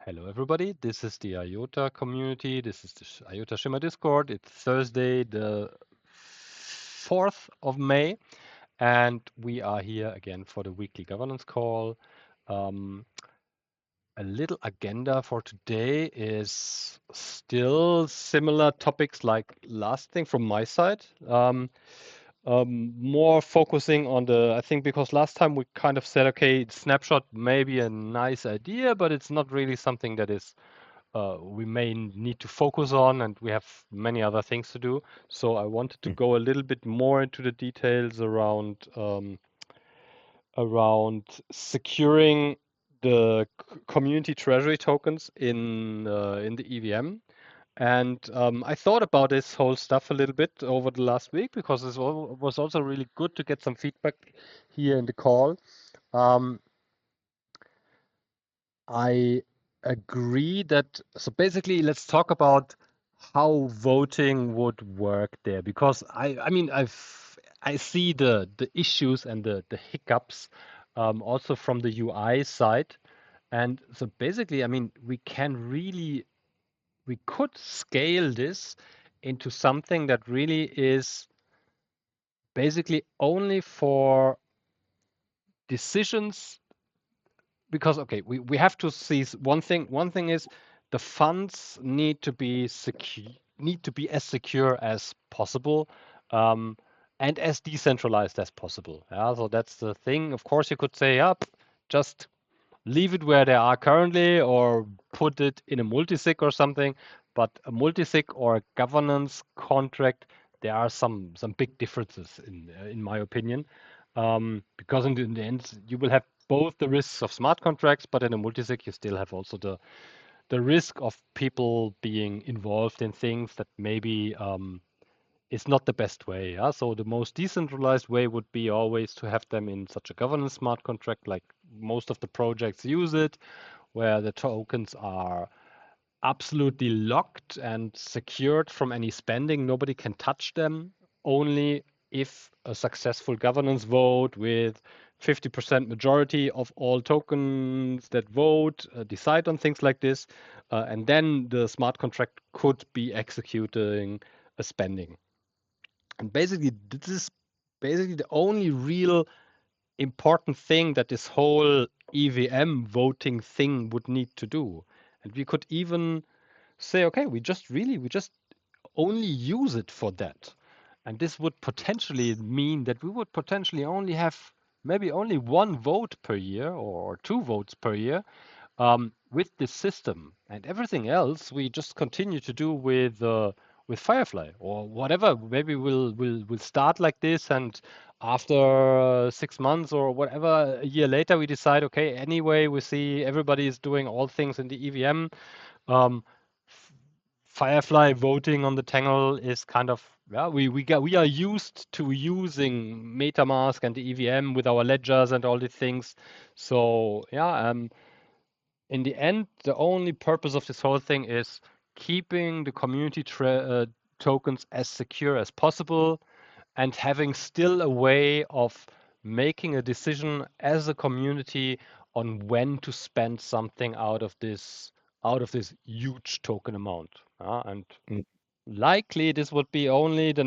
Hello, everybody. This is the IOTA community. This is the IOTA Shimmer Discord. It's Thursday, the 4th of May, and we are here again for the weekly governance call. Um, a little agenda for today is still similar topics like last thing from my side. More focusing on I think because last time we kind of said, okay, snapshot may be a nice idea, but it's not really something that is we may need to focus on, and we have many other things to do. So I wanted to go a little bit more into the details around securing the community treasury tokens in the EVM. And I thought about this whole stuff a little bit over the last week because it was also really good to get some feedback here in the call. Um, I agree that, so basically, let's talk about how voting would work there because I mean, I see the issues and the hiccups also from the UI side. And so basically, I mean, we could scale this into something that really is basically only for decisions because okay, we have to see one thing. One thing is the funds need to be as secure as possible, um, and as decentralized as possible. Yeah, so that's the thing. Of course, you could say, up, just leave it where they are currently, or put it in a multisig or something. But a multisig or a governance contract, there are some big differences in my opinion, because in the end you will have both the risks of smart contracts, but in a multisig you still have also the risk of people being involved in things that maybe is not the best way. Yeah? So the most decentralized way would be always to have them in such a governance smart contract, like most of the projects use it, where the tokens are absolutely locked and secured from any spending. Nobody can touch them. Only if a successful governance vote with 50% majority of all tokens that vote decide on things like this, and then the smart contract could be executing a spending. And basically, this is basically the only real important thing that this whole EVM voting thing would need to do. And we could even say, okay, we just only use it for that. And this would potentially mean that we would potentially only have maybe only one vote per year or two votes per year with this system, and everything else we just continue to do with Firefly or whatever. Maybe we'll start like this, and after 6 months or whatever, a year later, we decide, okay, anyway, we see everybody is doing all things in the EVM. Um, Firefly voting on the Tangle is kind of, yeah, we are used to using MetaMask and the EVM with our ledgers and all these things. So yeah, in the end, the only purpose of this whole thing is keeping the community tokens as secure as possible, and having still a way of making a decision as a community on when to spend something out of this huge token amount. And likely this would be only the,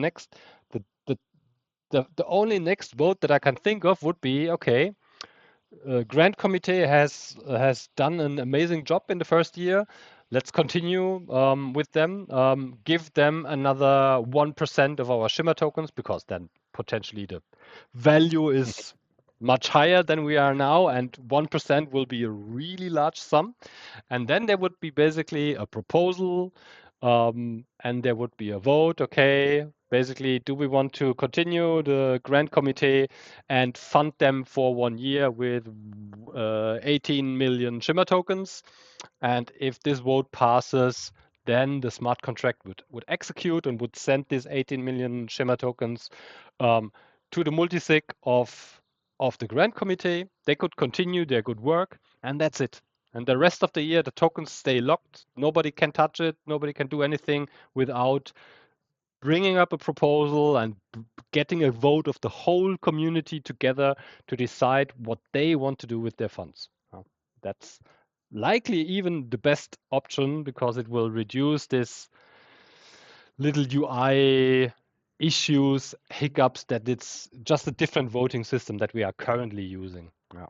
the the only next vote that I can think of would be, okay, Grant Committee has done an amazing job in the first year. Let's continue with them. Give them another 1% of our Shimmer tokens, because then potentially the value is much higher than we are now, and 1% will be a really large sum. And then there would be basically a proposal, and there would be a vote. Okay, basically, do we want to continue the grant committee and fund them for 1 year with 18 million Shimmer tokens? And if this vote passes, then the smart contract would execute and would send these 18 million Shimmer tokens to the multisig of the grant committee. They could continue their good work, and that's it. And the rest of the year, the tokens stay locked. Nobody can touch it. Nobody can do anything without bringing up a proposal and getting a vote of the whole community together to decide what they want to do with their funds. That's likely even the best option because it will reduce this little UI issues, hiccups that it's just a different voting system that we are currently using. Yeah.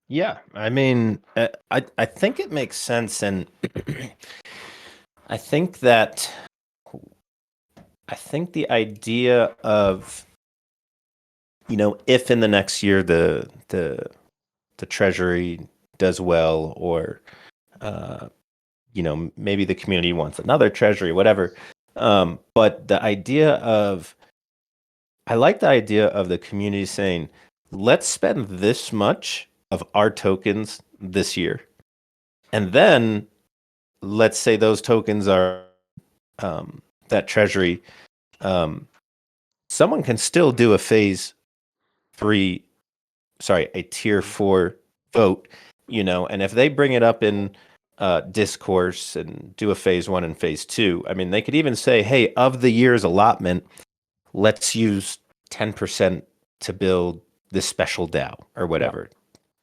Yeah, I mean, I think it makes sense, and I think that I think the idea of, if in the next year the treasury does well, or maybe the community wants another treasury, whatever. But I like the idea of the community saying, let's spend this much of our tokens this year. And then let's say those tokens are that treasury. Um, Someone can still do a a tier Mhm. 4 vote, and if they bring it up in discourse and do a phase 1 and phase 2, I mean, they could even say, hey, of the year's allotment, let's use 10% to build this special DAO or Yeah. whatever.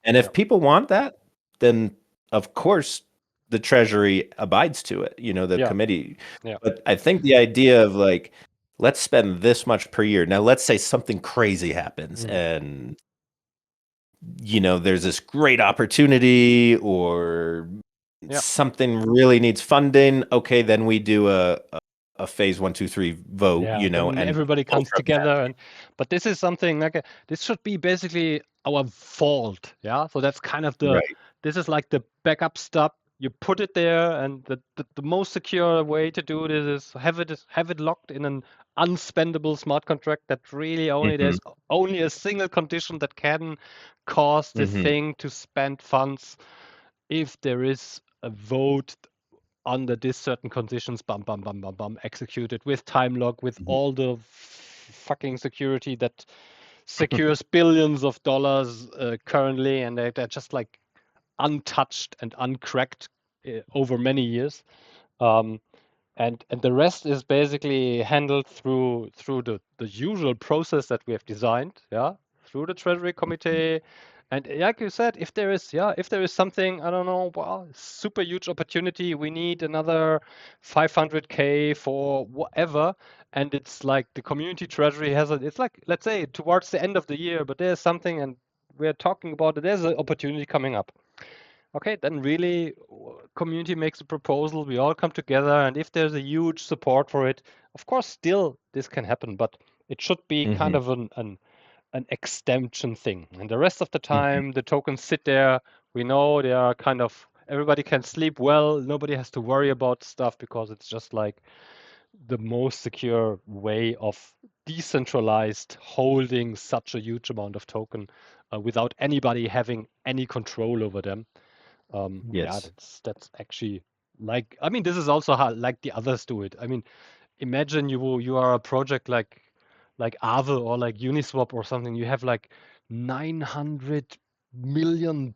And Yeah. if people want that, then of course the treasury abides to it, the Yeah. committee. Yeah. But I think the idea of like, let's spend this much per year. Now, let's say something crazy happens Mhm. and there's this great opportunity, or Yeah. something really needs funding. Okay, then we do a phase 1, 2, 3 vote, Yeah, then and everybody go comes from that. together but this is something like this should be basically our vault. Yeah. So that's kind of Right. this is like the backup stuff. You put it there, and the most secure way to do this is have it locked in an unspendable smart contract that really Hmm. there's only a single condition that can cause the Hmm. thing to spend funds if there is a vote under these certain conditions, bum, bum, bum, bum, bum, executed with time lock, with Hmm. all the fucking security that secures billions of dollars currently, and they're just like untouched and uncracked over many years. Um, and the rest is basically handled through the usual process that we have designed, yeah, through the treasury committee. And like you said, if there is something, I don't know, well, super huge opportunity, we need another 500K for whatever, and it's like the community treasury it's like, let's say towards the end of the year, but there's something, and we're talking about it, there's an opportunity coming up. Okay, then really, community makes a proposal, we all come together, and if there's a huge support for it, of course, still this can happen, but it should be kind Hmm. of an extension thing. And the rest of the Hmm. time, the tokens sit there. We know they are kind of, everybody can sleep well. Nobody has to worry about stuff because it's just like the most secure way of decentralized holding such a huge amount of token without anybody having any control over them. Yeah, Yes. that's actually like, I mean, this is also how like the others do it. I mean, imagine you are a project like Aave or like Uniswap or something. You have like $900 million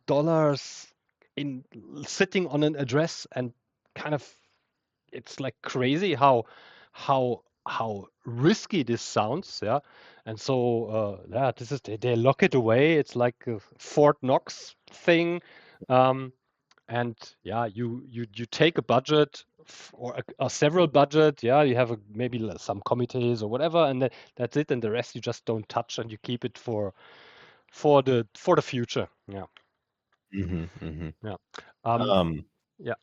in sitting on an address, and kind of it's like crazy how risky this sounds, yeah. And so yeah, this is they lock it away. It's like a Fort Knox thing. um, and yeah, you take a budget or several budget, yeah, you have maybe some committees or whatever, and that's it, and the rest you just don't touch, and you keep it for the future. Yeah. Hmm. Hmm. Yeah. um Um, yeah.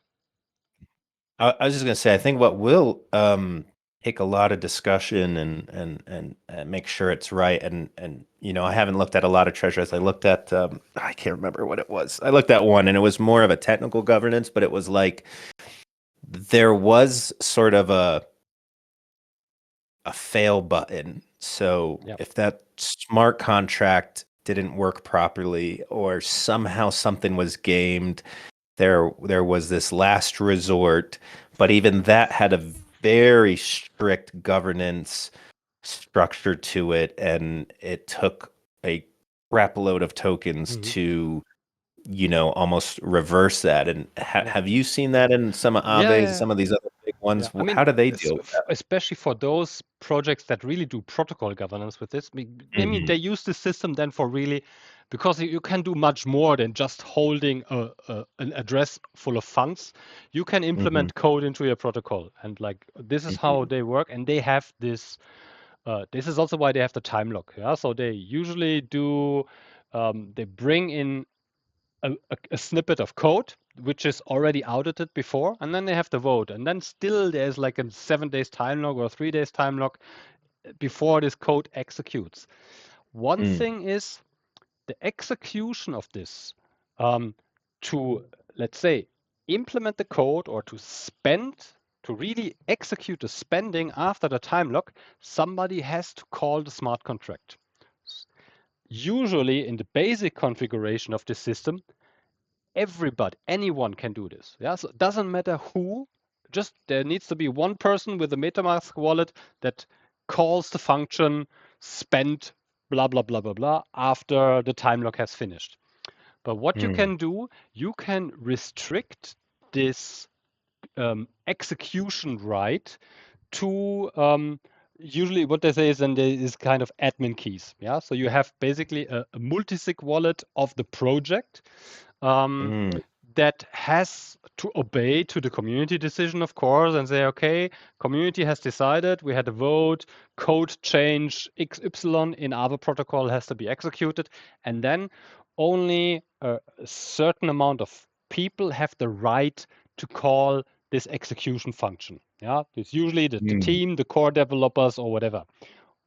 I was just gonna say, I think what will take a lot of discussion and make sure it's right. And I haven't looked at a lot of treasures. I looked at I can't remember what it was. I looked at one, and it was more of a technical governance, but it was like there was sort of a fail button. So Yeah. if that smart contract didn't work properly, or somehow something was gamed, there was this last resort, but even that had a very strict governance structure to it, and it took a crap load of tokens Mhm. to almost reverse that. And Yeah. have you seen that in some of Yeah, Aave's, yeah. some of these other big Yeah, ones? I How mean, do they deal with that? especially for those projects that really do protocol governance with this, I mean, Hmm. they use the system then for really because you can do much more than just holding an address full of funds. You can Mm-hmm. implement code into your protocol, and like this is how Mm-hmm. they work, and they have this. This is also why they have the time lock. Yeah, so they usually do. They bring in a snippet of code which is already audited before, and then they have the vote, and then still there's like a 7 days time log or 3 days time log before this code executes. One Mm. thing is the execution of this um, to, let's say, implement the code or to really execute the spending after the time lock, somebody has to call the smart contract. Usually in the basic configuration of the system, anyone can do this. Yeah, so it doesn't matter who, just there needs to be one person with a MetaMask wallet that calls the function spend blah blah blah blah blah after the time lock has finished. But what you Mm. can do, you can restrict this execution right to usually what they say is then there is kind of admin keys. Yeah, so you have basically a multisig wallet of the project um, Mm. that has to obey to the community decision, of course, and say, okay, community has decided, we had a vote, code change XY in our protocol has to be executed, and then only a certain amount of people have the right to call this execution function. Yeah, it's usually the Mm. team, the core developers, or whatever.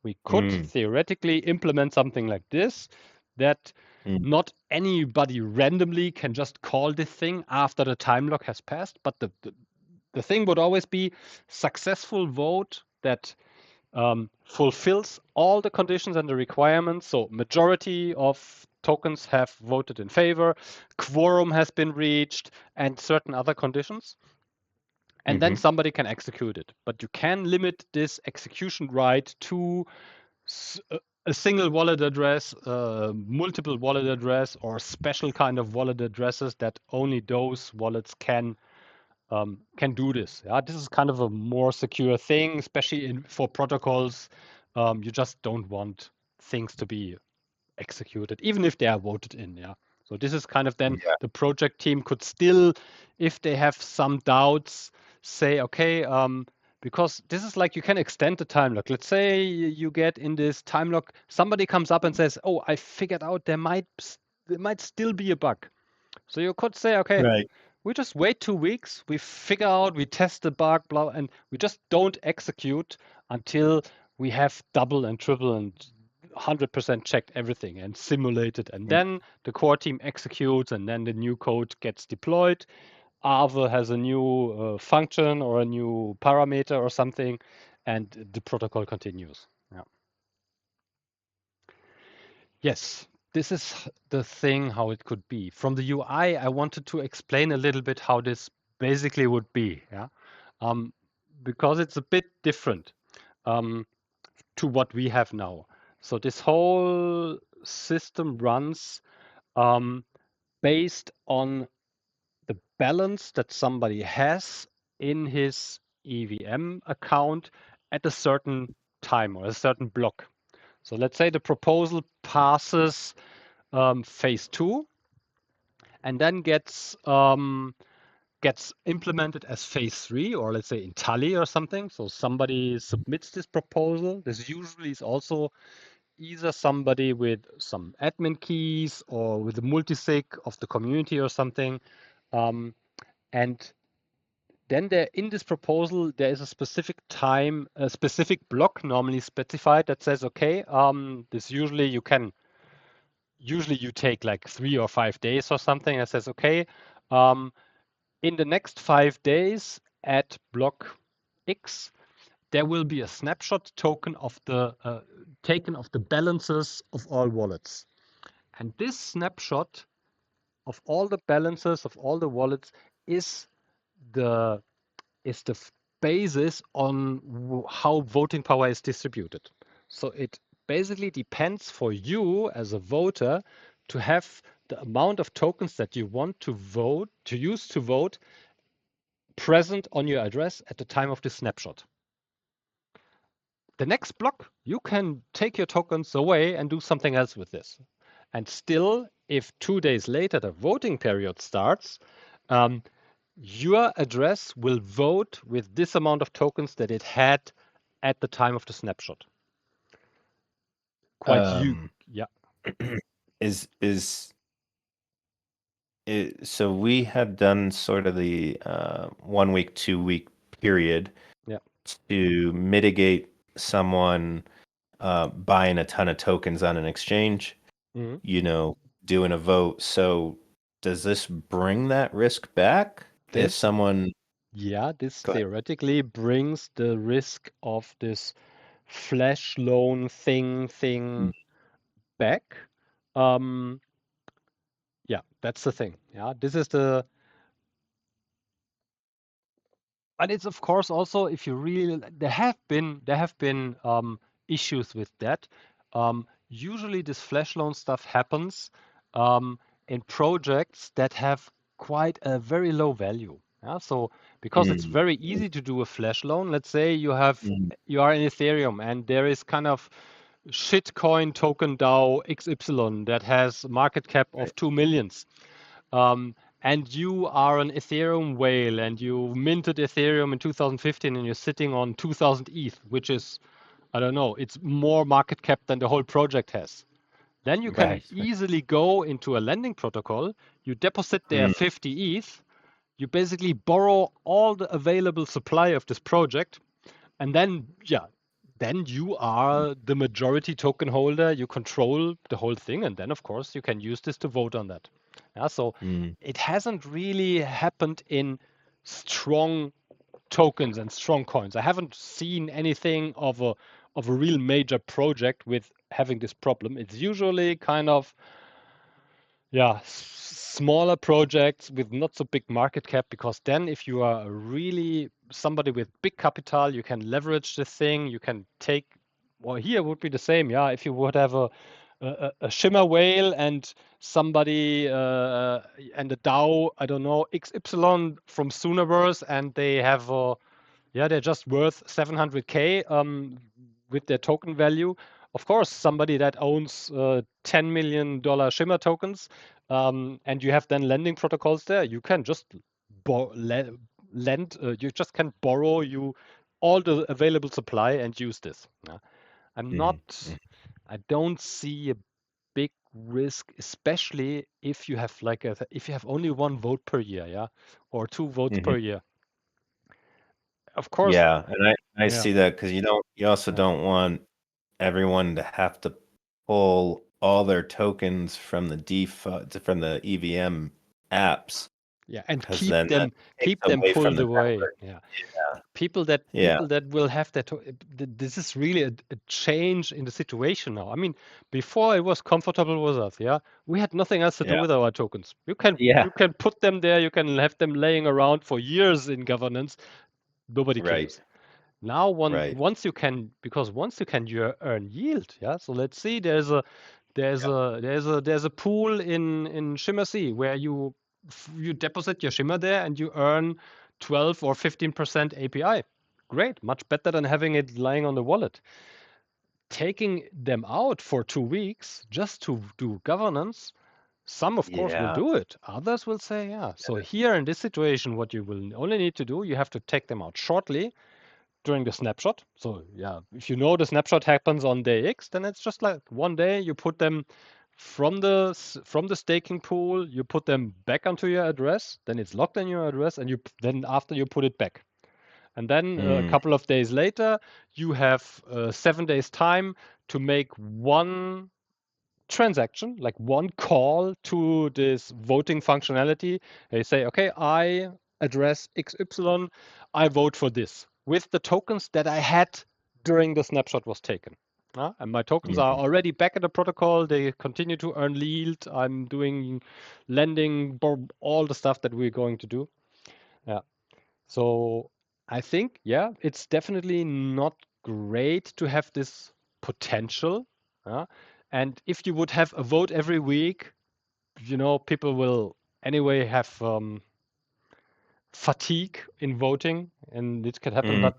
We could Mm. theoretically implement something like this that Mm. not anybody randomly can just call this thing after the time lock has passed, but the thing would always be successful vote that fulfills all the conditions and the requirements. So majority of tokens have voted in favor, quorum has been reached, and certain other conditions. And then Mm-hmm. somebody can execute it. But you can limit this execution right to a single wallet address, multiple wallet address, or special kind of wallet addresses that only those wallets can do this. Yeah, this is kind of a more secure thing, especially for protocols. You just don't want things to be executed, even if they are voted in. Yeah. So this is kind of then Yeah. the project team could still, if they have some doubts, say, okay, because this is like you can extend the time lock. Let's say you get in this time lock, somebody comes up and says, oh, I figured out there might still be a bug. So you could say, okay, Right. we just wait 2 weeks, we figure out, we test the bug, blah, and we just don't execute until we have double and triple and 100% checked everything and simulated. And Mm. then the core team executes, and then the new code gets deployed. Aave has a new function or a new parameter or something, and the protocol continues. Yeah. Yes, this is the thing how it could be. From the UI, I wanted to explain a little bit how this basically would be, yeah, um, because it's a bit different um, to what we have now. So this whole system runs um, based on the balance that somebody has in his EVM account at a certain time or a certain block. So let's say the proposal passes phase two and then gets implemented as phase three, or let's say in Tally or something. So somebody submits this proposal. This usually is also either somebody with some admin keys or with a multisig of the community or something. Um, and then there in this proposal there is a specific time, a specific block normally specified that says, okay, this usually you take like 3 or 5 days or something that says, okay, um, in the next 5 days at block X, there will be a snapshot token of the taken of the balances of all wallets. And this snapshot of all the balances of all the wallets is the the basis on how voting power is distributed. So it basically depends for you as a voter to have the amount of tokens that you want to vote, to use to vote, present on your address at the time of the snapshot. The next block, you can take your tokens away and do something else with this. And still, if 2 days later the voting period starts, um, your address will vote with this amount of tokens that it had at the time of the snapshot. Quite you, Um, yeah, is it, so we have done sort of the 1 week, 2 week period yeah. to mitigate someone buying a ton of tokens on an exchange, Mhm. you know, doing a vote. So does this bring that risk back if This, someone yeah, this go ahead. theoretically brings the risk of this flash loan thing back. Um, yeah, that's the thing. Yeah, this is the and it's of course also if you really there have been issues with that. Usually this flash loan stuff happens um, in projects that have quite a very low value. Yeah, so because it's Mm, very mm, easy to do a flash loan. Let's say mm, you are in Ethereum and there is kind of shitcoin token DAO XY that has a market cap right. of 2 millions. Um, and you are an Ethereum whale and you minted Ethereum in 2015 and you're sitting on 2000 ETH, which is, I don't know, it's more market cap than the whole project has. Then you can Right. easily go into a lending protocol, you deposit there Mm, 50 ETH, you basically borrow all the available supply of this project, and then, yeah, then you are the majority token holder. You control the whole thing. And then, of course, you can use this to vote on that. Yeah, so mm, it hasn't really happened in strong tokens and strong coins. I haven't seen anything of a real major project with having this problem. It's usually kind of yeah, smaller projects with not so big market cap, because then if you are really somebody with big capital, you can leverage this thing. You can take, well, here would be the same. Yeah, if you would have a Shimmer whale and somebody and a DAO, I don't know, XY from Sooniverse, and they have yeah, they're just worth 700K with their token value. Of course, somebody that owns $10 million Shimmer tokens, and you have then lending protocols there, you can just lend, you just can borrow you all the available supply and use this. Yeah. I'm not, mm, mm, I don't see a big risk, especially if you have if you have only one vote per year, yeah, or two votes mhm. per year. Of course, Yeah, and I yeah. see that because you also Yeah. don't want everyone to have to pull all their tokens from the default from the EVM apps Yeah, and because then that takes keep them away from pulled the away. network. Yeah, Yeah, yeah, people that will have that. This is really a change in the situation now. I mean, before it was comfortable with us. Yeah, we had nothing else to do yeah, with our tokens. yeah. You can put them there. You can have them laying around for years in governance. Nobody Right, cares. Now, right. once you can, because once you can, you earn yield. Yeah. So let's see. Yeah. There's a pool in Shimmer C where you deposit your Shimmer there and you earn 12 or 15% API. Great, much better than having it lying on the wallet. Taking them out for 2 weeks just to do governance, some of course will Yeah. do it. Others will say, yeah. So here in this situation, what you will only need to do, you have to take them out shortly during the snapshot. So yeah, if you know the snapshot happens on day X, then it's just like one day you put them from the staking pool, you put them back onto your address, then it's locked in your address, and you then after you put it back. And then a Mm, couple of days later, you have 7 days time to make one transaction, like one call to this voting functionality. They say, okay, I address XY, I vote for this with the tokens that I had during the snapshot was taken. And my tokens are mm, already back in the protocol. They continue to earn yield. I'm doing lending, all the stuff that we're going to do. Yeah. So I think, yeah, it's definitely not great to have this potential. Yeah? And if you would have a vote every week, people will anyway have fatigue in voting, and it can happen. mhm,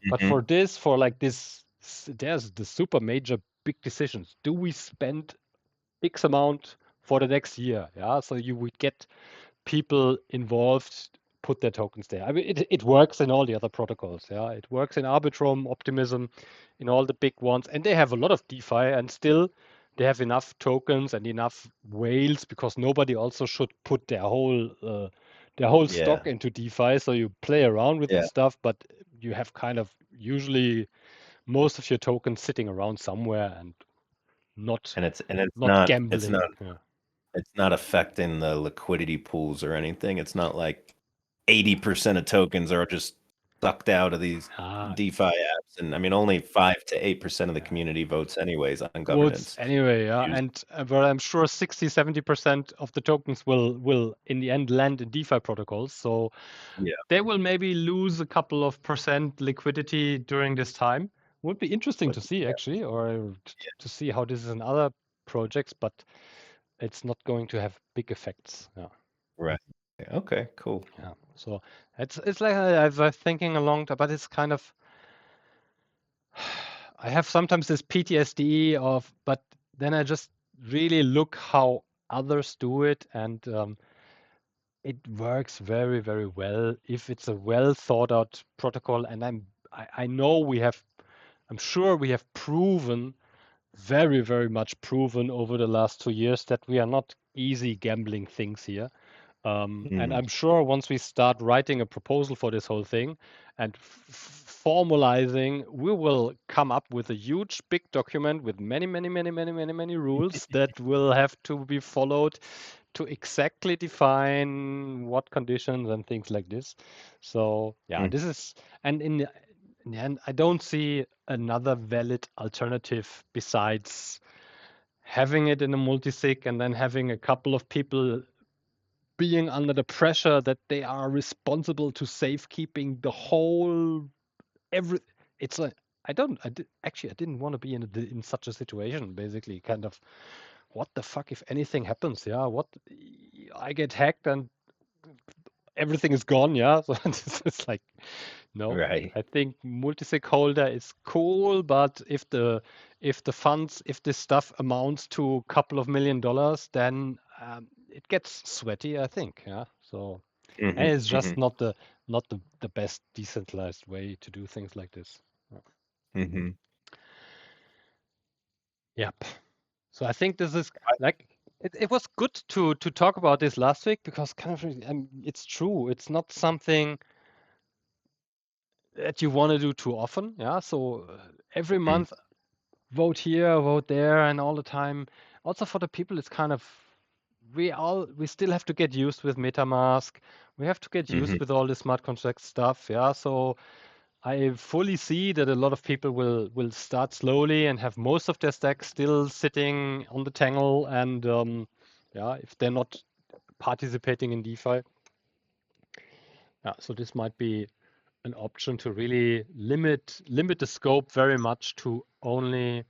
But mhm. for like this, there's the super major big decisions. Do we spend X amount for the next year. Yeah, so you would get people involved put their tokens there. I mean, it works in all the other protocols. Yeah, it works in Arbitrum, Optimism, in all the big ones, and they have a lot of DeFi, and still they have enough tokens and enough whales because nobody also should put their whole Yeah. stock into DeFi. So you play around with the Yeah. stuff, but you have kind of usually most of your tokens sitting around somewhere and not And it's not it's gambling. not Yeah. it's not affecting the liquidity pools or anything. It's not like 80% of tokens are just sucked out of these Ah, DeFi apps. And I mean, only 5 to 8% of the yeah. community votes anyways on Votes governance. anyway, yeah. Use And but I'm sure 60-70% of the tokens will in the end land in DeFi protocols. So Yeah. they will maybe lose a couple of percent liquidity during this time. Would be interesting But to see yeah, actually, or to see how this is in other projects, but it's not going to have big effects. Yeah. right. Okay, cool. Yeah. So it's like I was thinking along, but it's kind of I have sometimes this PTSD of, but then I just really look how others do it, and it works very, very well if it's a well thought out protocol. And I know I'm sure we have proven very, very much proven over the last 2 years that we are not easy gambling things here. And Mhm. I'm sure once we start writing a proposal for this whole thing and formalizing, we will come up with a huge big document with many, many, many, many, many, many rules that will have to be followed to exactly define what conditions and things like this. So yeah, Mm. this is, and in the end, I don't see another valid alternative besides having it in a multisig and then having a couple of people being under the pressure that they are responsible to safekeeping the whole every. It's like I didn't want to be in such a situation. Basically, kind of what the fuck if anything happens? Yeah, what I get hacked and everything is gone. Yeah, so it's like no. Right. I think multi-sig holder is cool, but if the funds, if this stuff amounts to a couple of $1 million, then it gets sweaty, I think. Yeah. So, and Mhm. it's just Mhm. not the best decentralized way to do things like this. Yeah. Mhm. Yep. So I think this is like it was good to talk about this last week because kind of it's true. It's not something that you want to do too often. Yeah. So every Mm. month vote here, vote there, and all the time. Also for the people, it's kind of we still have to get used with MetaMask. We have to get used Mhm. with all the smart contract stuff. Yeah. So I fully see that a lot of people will start slowly and have most of their stack still sitting on the Tangle, and yeah, if they're not participating in DeFi, yeah, so this might be an option to really limit the scope very much to only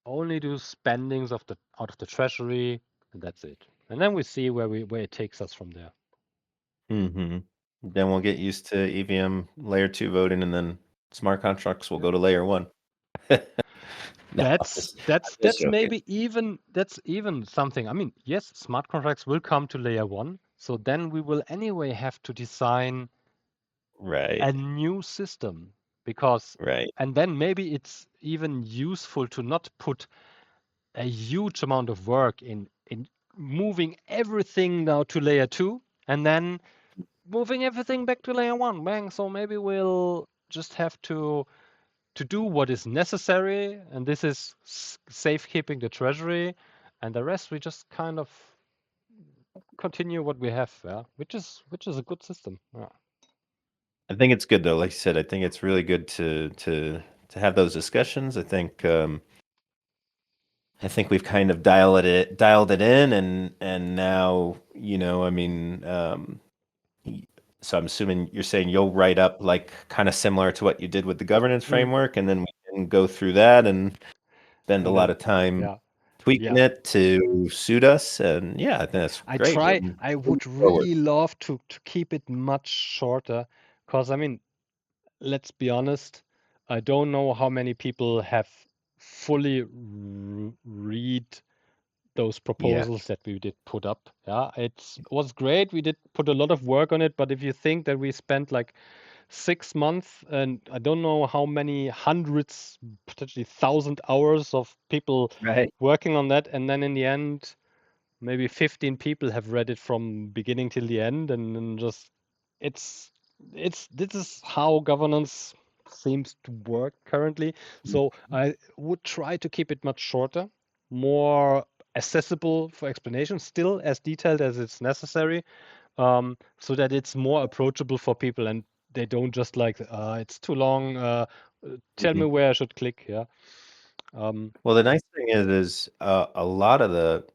do spendings of the out of the treasury, and that's it. And then we see where it takes us from there. Mhm. Then we'll get used to EVM layer 2 voting, and then smart contracts will Yeah. go to layer 1. No, That's I'm that's just that's joking. maybe even that's even something. I mean, yes, smart contracts will come to layer one. So then we will anyway have to design Right. a new system because, Right. and then maybe it's even useful to not put a huge amount of work in moving everything now to layer two and then moving everything back to layer one. Bang. So maybe we'll just have to do what is necessary, and this is safekeeping the treasury, and the rest we just kind of continue what we have, yeah, which is a good system. Yeah. I think it's good though. Like you said, I think it's really good to have those discussions. I think we've kind of dialed it in, and now I mean, y- so I'm assuming you're saying you'll write up like kind of similar to what you did with the governance Mm. framework, and then we can go through that and spend a And lot then of time yeah, tweaking yeah. it to suit us. And yeah, I think that's I great. try. Moving, I moving would forward. really love to keep it much shorter, because I mean, let's be honest, I don't know how many people have fully read those Yeah. proposals that we did put up. Yeah, it was great. We did put a lot of work on it, but if you think that we spent like 6 months and I don't know how many hundreds, potentially 1,000 hours of people Right. working on that, and then in the end, maybe 15 people have read it from beginning till the end, and then just it's this is how governance seems to work currently. So I would try to keep it much shorter, more accessible for explanation, still as detailed as it's necessary, so that it's more approachable for people and they don't just like it's too long. Tell me Mhm. where I should click. Yeah. Um, Well, the nice thing is a lot of the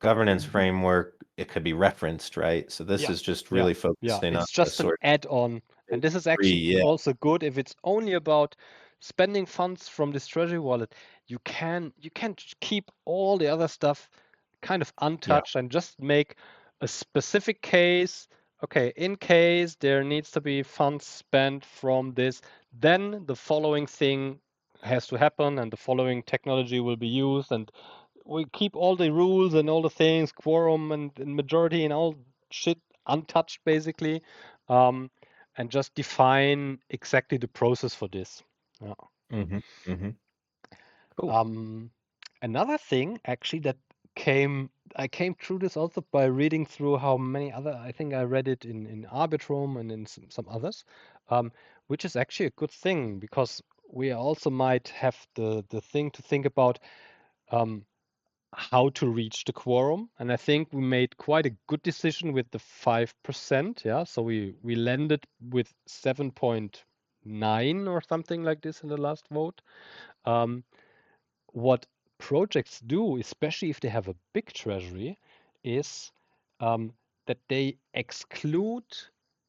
governance framework, it could be referenced, right? So this Yeah, is just yeah, really yeah. focusing on It's the just an sort add-on, of and this is free, actually yeah. also good if it's only about spending funds from this treasury wallet. You can keep all the other stuff kind of Yeah. untouched and just make a specific case. Okay, in case there needs to be funds spent from this, then the following thing has to happen, and the following technology will be used, and we keep all the rules and all the things, quorum and majority and all shit untouched basically, um, and just define exactly the process for this. Yeah. Hmm. Hmm. Cool. Um, Another thing actually that I came through this also by reading through how many other, I think I read it in Arbitrum and in some others, um, which is actually a good thing because we also might have the thing to think about. Um, how to reach the quorum. And I think we made quite a good decision with the 5%. Yeah. So we landed with 7.9 or something like this in the last vote. Um, what projects do, especially if they have a big treasury, is that they exclude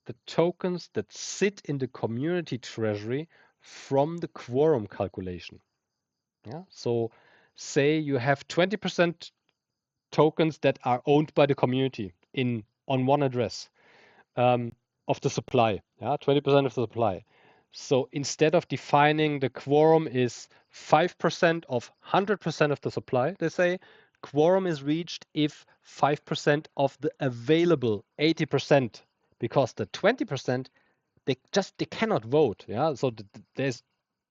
the tokens that sit in the community treasury from the quorum calculation. Yeah. So say you have 20% tokens that are owned by the community in on one address, um, of the supply. Yeah, 20% of the supply. So instead of defining the quorum is 5% of 100% of the supply, they say quorum is reached if 5% of the available 80%, because the 20% they cannot vote. Yeah, so there's,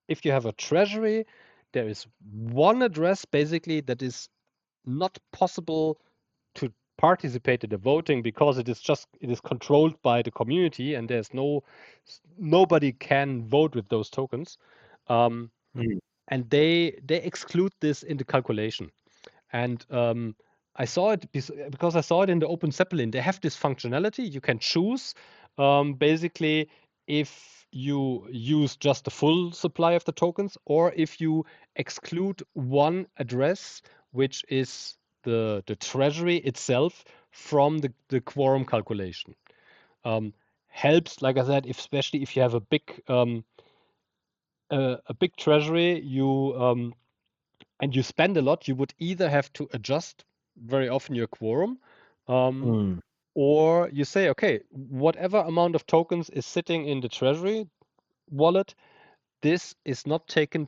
if you have a treasury, there is one address basically that is not possible to participate in the voting because it is controlled by the community and there's nobody can vote with those tokens, um, Mm. and they exclude this in the calculation. And I saw it because I saw it in the Open Zeppelin. They have this functionality. You can choose basically if you use just the full supply of the tokens or if you exclude one address, which is the treasury itself from the quorum calculation. Um, Helps, like I said, especially if you have a big treasury, and you spend a lot, you would either have to adjust very often your quorum, um, Mm. or you say, okay, whatever amount of tokens is sitting in the treasury wallet, this is not taken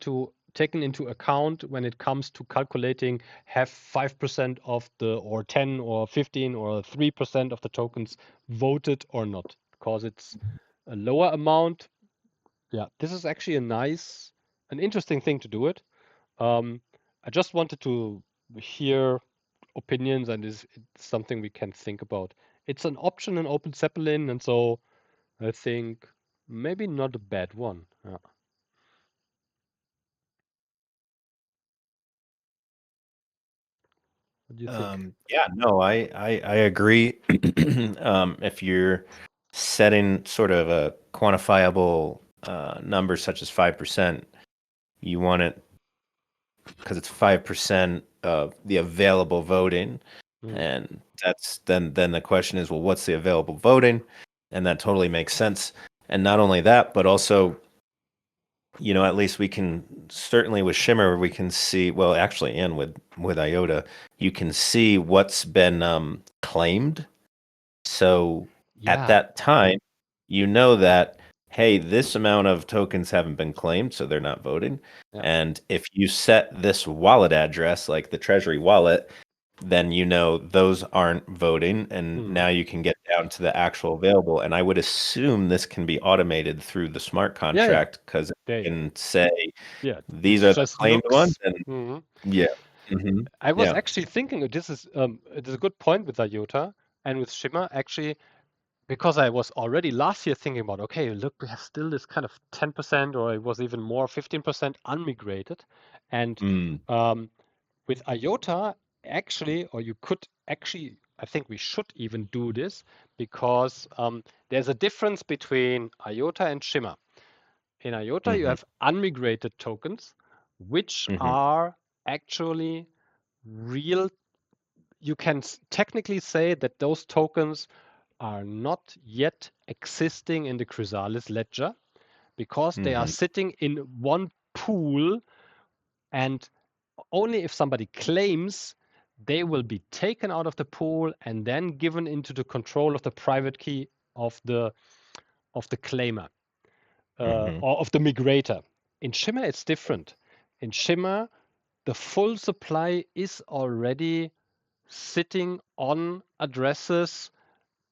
into account when it comes to calculating have 5% of the or 10 or 15 or 3% of the tokens voted or not, because it's a lower amount. Yeah, this is actually an interesting thing to do it. um, I just wanted to hear opinions, and it's something we can think about. It's an option in Open Zeppelin, and so I think maybe not a bad one. Yeah. What do you think? Yeah, no, I agree. If you're setting sort of a quantifiable number such as 5%, you want it because it's 5% of the available voting. Mm. And that's then the question is, well, what's the available voting? And that totally makes sense. And not only that, but also, at least we can certainly with Shimmer, we can see, well, actually, and with IOTA, you can see what's been claimed. So at Yeah. that time, you know that, hey, this amount of tokens haven't been claimed, so they're not voting. Yeah. And if you set this wallet address, like the Treasury wallet, then you know those aren't voting, and Hmm. now you can get down to the actual available. And I would assume this can be automated through the smart Yeah, yeah. contract because it There you go. can say Yeah, these this are the just claimed ones, looks. and Mhm. yeah, hmm I was yeah, actually thinking this is it is a good point with IOTA and with Shimmer actually because I was already last year thinking about okay, look, we have still this kind of 10% or it was even more 15% unmigrated, and mm, um, with IOTA actually, or you could actually, I think we should even do this because there's a difference between IOTA and Shimmer. In IOTA, you hmm have unmigrated tokens, which hmm are actually real. You can technically say that those tokens are not yet existing in the Chrysalis ledger because they are hmm sitting in one pool, and only if somebody claims, they will be taken out of the pool and then given into the control of the private key of the claimer, hmm or of the migrator. In Shimmer, it's different. In Shimmer, the full supply is already sitting on addresses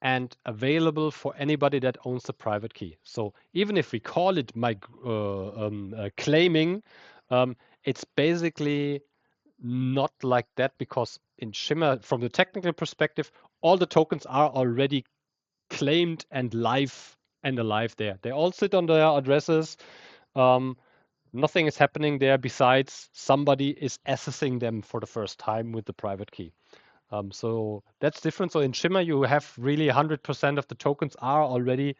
and available for anybody that owns the private key. So even if we call it claiming, it's basically not like that because in Shimmer, from the technical perspective, all the tokens are already claimed and live and alive there. They all sit on their addresses. Um, Nothing is happening there besides somebody is accessing them for the first time with the private key. So that's different. So in Shimmer, you have really 100% of the tokens are already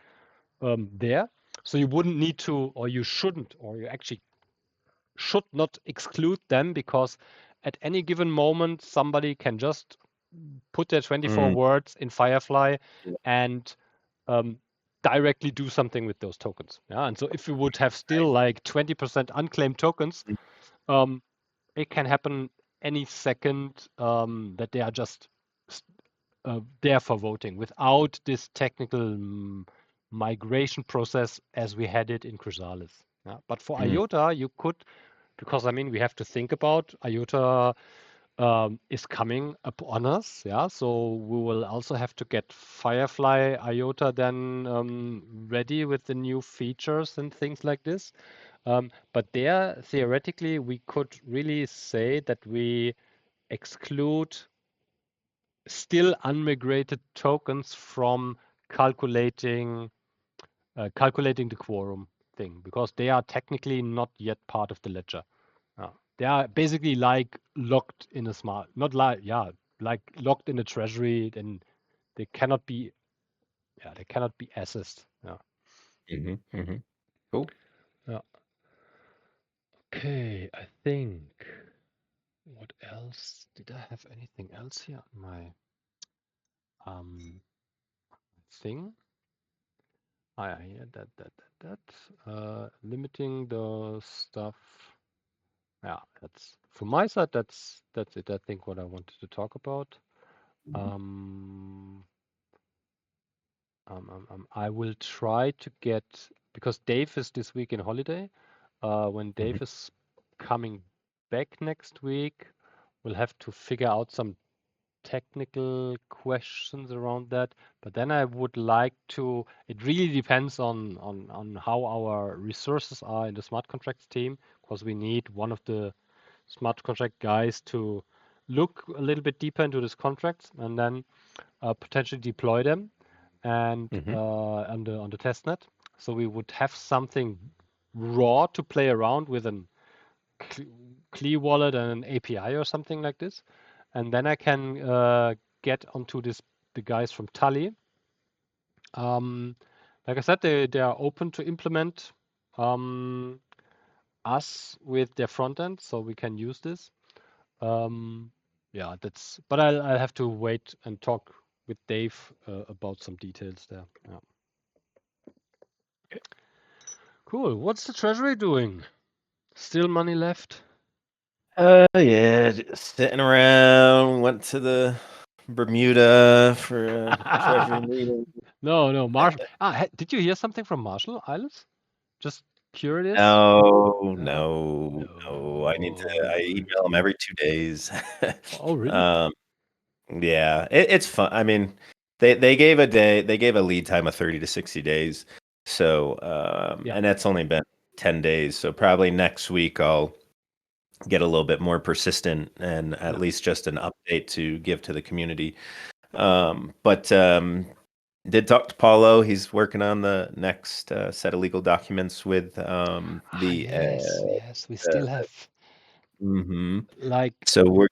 there. So you wouldn't need to, or you shouldn't, or you actually should not exclude them because at any given moment, somebody can just put their 24 mm, words in Firefly yeah, and um, directly do something with those tokens. Yeah, and so if you would have still like 20% unclaimed tokens, right. um, it can happen any second that they are just there for voting without this technical migration process as we had it in Chrysalis. Yeah. But for Mm, IOTA, you could, because I mean, we have to think about IOTA is coming upon us. Yeah, so we will also have to get Firefly IOTA then ready with the new features and things like this. But there, theoretically, we could really say that we exclude still unmigrated tokens from calculating calculating the quorum thing because they are technically not yet part of the ledger. They are basically like locked in a smart, not like yeah, like locked in a treasury, and they cannot be they cannot be accessed. Yeah. cool. Yeah. Okay, I think what else? Did I have anything else here on my um thing? Yeah, limiting the stuff. Yeah, that's from my side. That's it. I think what I wanted to talk about. Um, I will try to get because Dave is this week in holiday. When Mhm, Dave is coming back next week, we'll have to figure out some technical questions around that. But then I would like to. It really depends on how our resources are in the smart contracts team, because we need one of the smart contract guys to look a little bit deeper into these contracts and then potentially deploy them and mhm, on the test net. So we would have something raw to play around with an Clee wallet and an API or something like this, and then I can get onto this the guys from Tally. Um, like I said, they are open to implement um, us with their front end, so we can use this. Um, yeah, that's. But I'll have to wait and talk with Dave about some details there. Yeah. Cool. What's the treasury doing? Still money left? yeah, just sitting around. Went to the Bermuda for a treasury meeting. No, no, Marshall. Did you hear something from Marshall Islands? Just curious. No, No, no, no. no. I email them every 2 days. Oh, really? Um, yeah, it's fun. I mean, they gave a lead time of 30 to 60 days. So, Yeah. and that's only been 10 days. So probably next week I'll get a little bit more persistent and at Yeah. least just an update to give to the community. But did talk to Paulo. He's working on the next set of legal documents with Ah, yes, yes. We still have mhm. like, So we're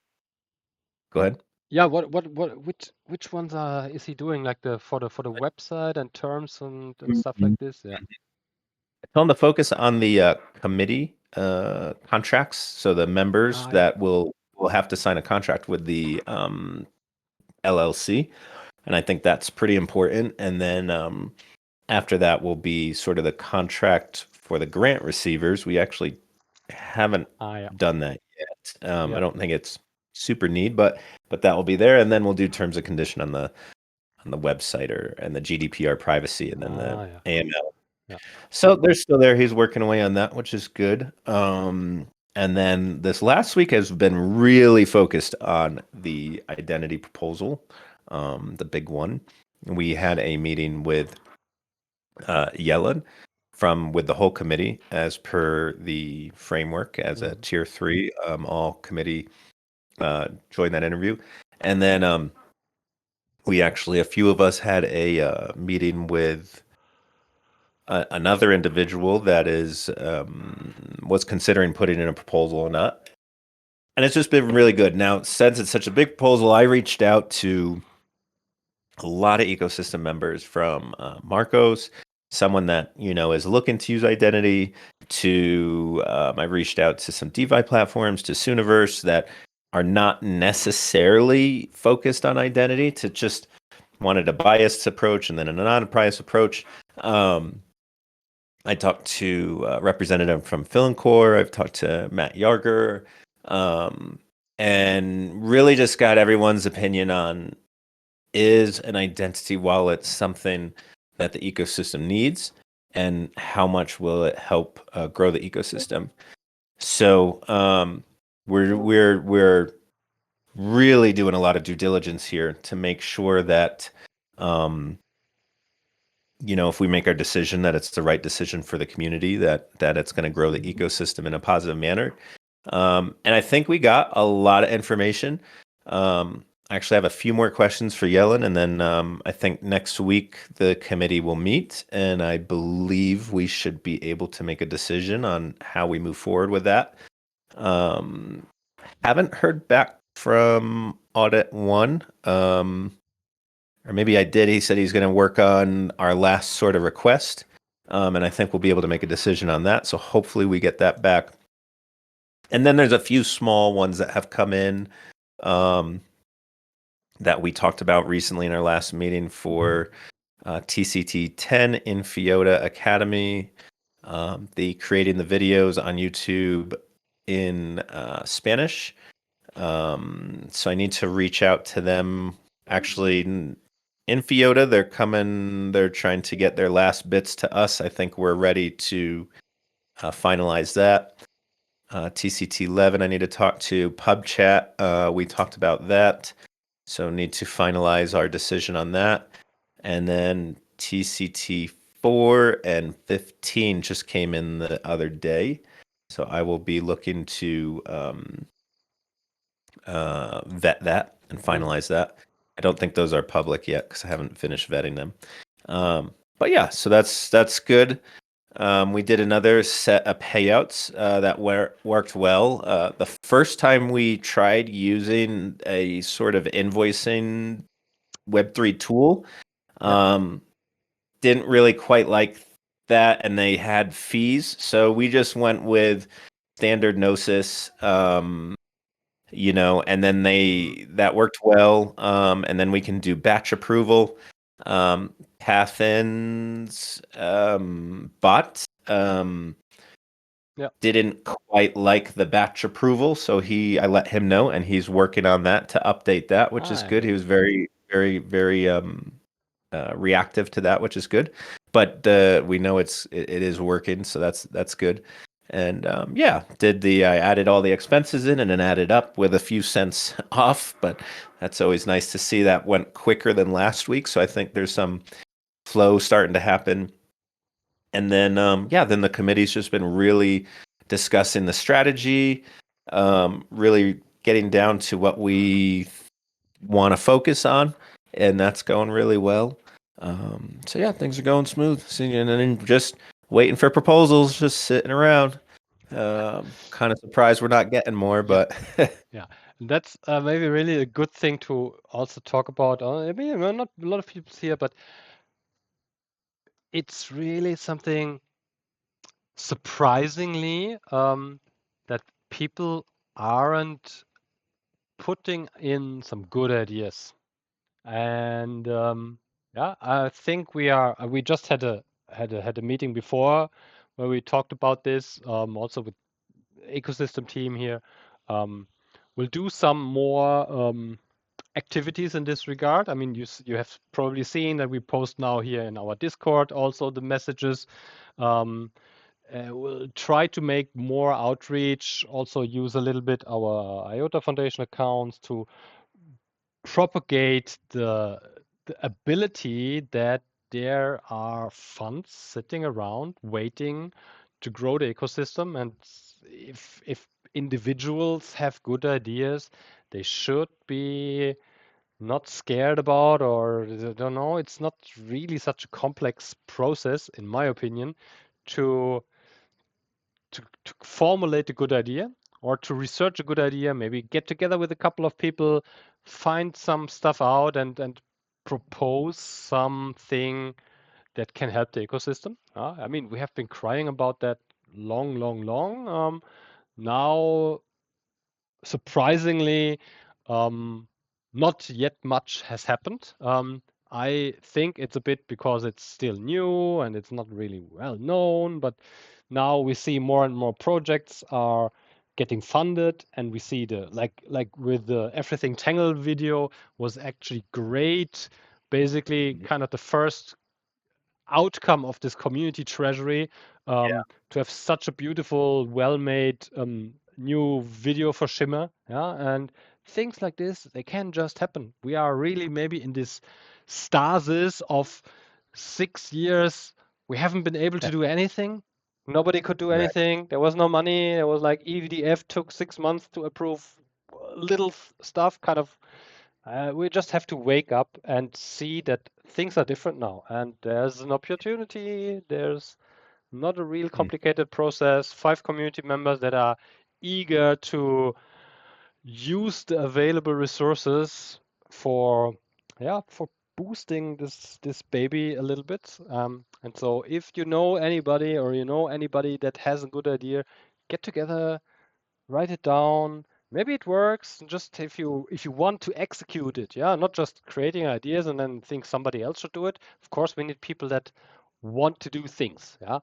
go ahead. yeah. Which ones is he doing? Like the for the website and terms and stuff like Mhm. this? Yeah. Tell them to focus on the committee contracts. So the members Ah, yeah. that will have to sign a contract with the LLC, and I think that's pretty important. And then after that will be sort of the contract for the grant receivers. We actually haven't Ah, yeah. done that yet. I Yeah. don't think it's super neat, but that will be there. And then we'll do terms of condition on the website or and the GDPR privacy, and then the Ah, yeah. AML. Yeah. So they're still there. He's working away on that, which is good. And then this last week has been really focused on the identity proposal, the big one. We had a meeting with Yellen from with the whole committee as per the framework as a Mhm. tier three. All committee joined that interview, and then we actually a few of us had a meeting with another individual that is was considering putting in a proposal or not, and it's just been really good. Now, since it's such a big proposal, I reached out to a lot of ecosystem members from Marcos, someone that is looking to use identity. To I reached out to some DeFi platforms, to Sooniverse that are not necessarily focused on identity, to just wanted a biased approach and then a non-biased approach. Um, I talked to a representative from Core. I've talked to Matt Yarger, um, and really just got everyone's opinion on is an identity wallet something that the ecosystem needs, and how much will it help grow the ecosystem? So we're really doing a lot of due diligence here to make sure that um, if we make our decision that it's the right decision for the community, that it's going to grow the ecosystem in a positive manner. And I think we got a lot of information. I actually have a few more questions for Yellen, and then I think next week the committee will meet, and I believe we should be able to make a decision on how we move forward with that. Um, haven't heard back from Audit One. Or maybe I did. He said he's going to work on our last sort of request, and I think we'll be able to make a decision on that. So hopefully we get that back. And then there's a few small ones that have come in um, that we talked about recently in our last meeting for TCT 10 in IOTA Academy, the creating the videos on YouTube in Spanish. So I need to reach out to them. Actually, in IOTA, they're coming. They're trying to get their last bits to us. I think we're ready to finalize that. TCT 11, I need to talk to Pub Chat. We talked about that. So need to finalize our decision on that. And then TCT 4 and 15 just came in the other day. So I will be looking to vet that and Mhm. finalize that. I don't think those are public yet because I haven't finished vetting them. But yeah, so that's good. We did another set of payouts that worked well. The first time we tried using a sort of invoicing Web3 tool, Yeah. um, didn't really quite like that, and they had fees. So we just went with standard Gnosis, and then Mhm. that worked well. And then we can do batch approval. Pathin's bot Yeah. didn't quite like the batch approval, so I let him know, and he's working on that to update that, which is Ah, good. yeah. He was very, very, very reactive to that, which is good. But we know it is working, so that's good. And yeah, I added all the expenses in and then added up with a few cents off, but that's always nice to see that went quicker than last week. So I think there's some flow starting to happen. And then yeah, then the committee's just been really discussing the strategy, really getting down to what we want to focus on, and that's going really well. So yeah, things are going smooth. And then just waiting for proposals, just sitting around. Kind of surprised we're not getting more, Yep. but Yeah. And that's maybe really a good thing to also talk about. I mean, well, not a lot of people here, but it's really something surprisingly that people aren't putting in some good ideas. And yeah, I think we just had a meeting before where we talked about this, also with ecosystem team here. Um, we'll do some more activities in this regard. I mean, you have probably seen that we post now here in our Discord also the messages. Um, we'll try to make more outreach, also use a little bit our IOTA Foundation accounts to propagate the ability that there are funds sitting around waiting to grow the ecosystem. And if individuals have good ideas, they should be not scared about, or I don't know, it's not really such a complex process, in my opinion, to to formulate a good idea or to research a good idea, maybe get together with a couple of people, find some stuff out and propose something that can help the ecosystem. I mean, we have been crying about that long. Now surprisingly, um, not yet much has happened. I think it's a bit because it's still new and it's not really well known, but now we see more and more projects are getting funded, and we see the like with the Everything Tangled video was actually great. Basically, kind of the first outcome of this community treasury, to have such a beautiful, well-made new video for Shimmer. Yeah, and things like this, they can just happen. We are really maybe in this stasis of 6 years. We haven't been able to do anything. Nobody could do right. anything. There was no money. There was like EVDF took 6 months to approve little stuff, kind of. We just have to wake up and see that things are different now, and there's an opportunity. There's not a real Mm. complicated process. 5 community members that are eager to use the available resources for, yeah, for boosting this baby a little bit. And so, if you know anybody or you know anybody that has a good idea, get together, write it down. Maybe it works. Just if you want to execute it, yeah, not just creating ideas and then think somebody else should do it. Of course, we need people that want to do things. Yeah,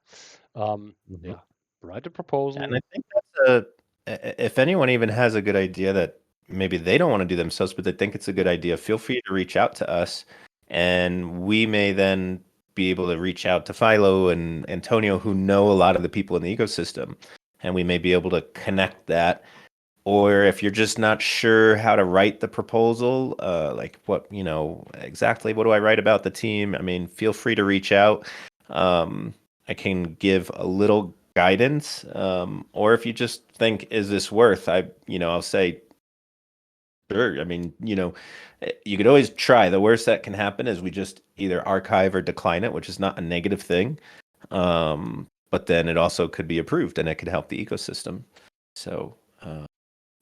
Mhm. yeah. Write a And I proposal. think if anyone even has a good idea that maybe they don't want to do themselves, but they think it's a good idea, feel free to reach out to us, and we may then be able to reach out to Philo and Antonio, who know a lot of the people in the ecosystem, and we may be able to connect that. Or if you're just not sure how to write the proposal, like what, exactly what do I write about the team? I mean, feel free to reach out. Um, I can give a little guidance. Or if you just think, is this worth? I'll say, sure. I mean, you could always try. The worst that can happen is we just either archive or decline it, which is not a negative thing. But then it also could be approved and it could help the ecosystem. So,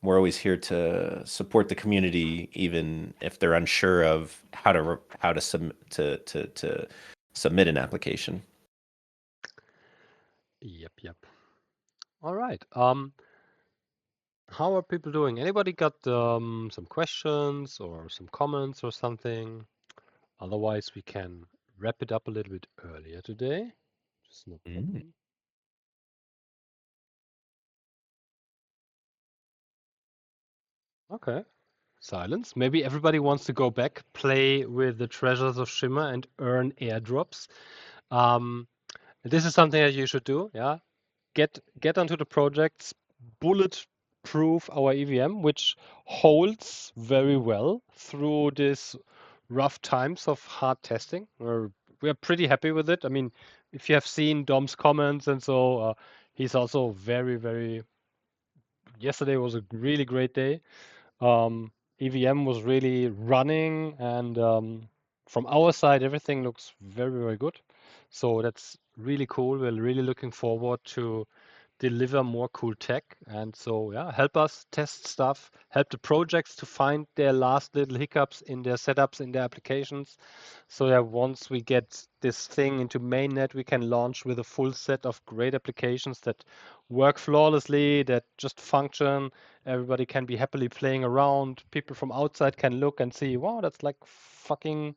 we're always here to support the community, even if they're unsure of how to submit an application. Yep. All right. How are people doing? Anybody got some questions or some comments or something? Otherwise, we can wrap it up a little bit earlier today. Just no Mm. problem. Okay. Silence. Maybe everybody wants to go back, play with the treasures of Shimmer and earn airdrops. Um, this is something that you should do. Yeah, get onto the projects, bulletproof our EVM, which holds very well through this rough times of hard testing. We're pretty happy with it. I mean, if you have seen Dom's comments and so, he's also very. Yesterday was a really great day. EVM was really running, and from our side, everything looks very good. So that's really cool. We're really looking forward to deliver more cool tech. And so, yeah, help us test stuff, help the projects to find their last little hiccups in their setups, in their applications, so that once we get this thing into mainnet, we can launch with a full set of great applications that work flawlessly, that just function. Everybody can be happily playing around. People from outside can look and see, wow, that's like fucking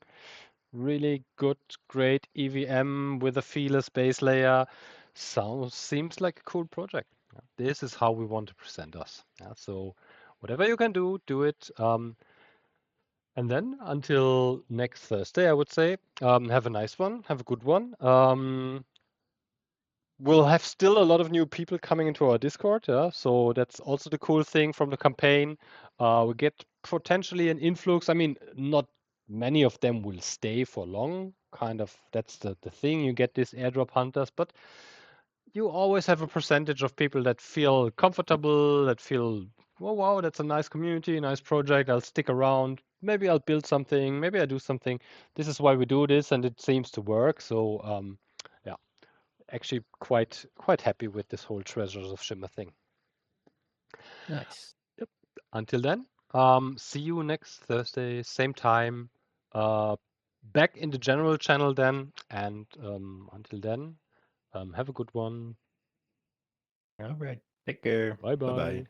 really good, great EVM with a feeless base layer. Seems like a cool project. Yeah, this is how we want to present us. Yeah, so whatever you can do, do it. And then until next Thursday, I would say, have a nice one, have a good one. We'll have still a lot of new people coming into our Discord, yeah. So that's also the cool thing from the campaign. We get potentially an influx. I mean, not many of them will stay for long. Kind of that's the thing. You get these airdrop hunters, but you always have a percentage of people that feel comfortable, that feel, oh wow, that's a nice community, nice project. I'll stick around. Maybe I'll build something. Maybe I do something. This is why we do this, and it seems to work. So yeah, actually quite happy with this whole Treasures of Shimmer thing. Nice. Yep. Until then, see you next Thursday, same time. Uh, back in the general channel then, and until then, have a good one. All right. Take care. Bye Bye bye. bye.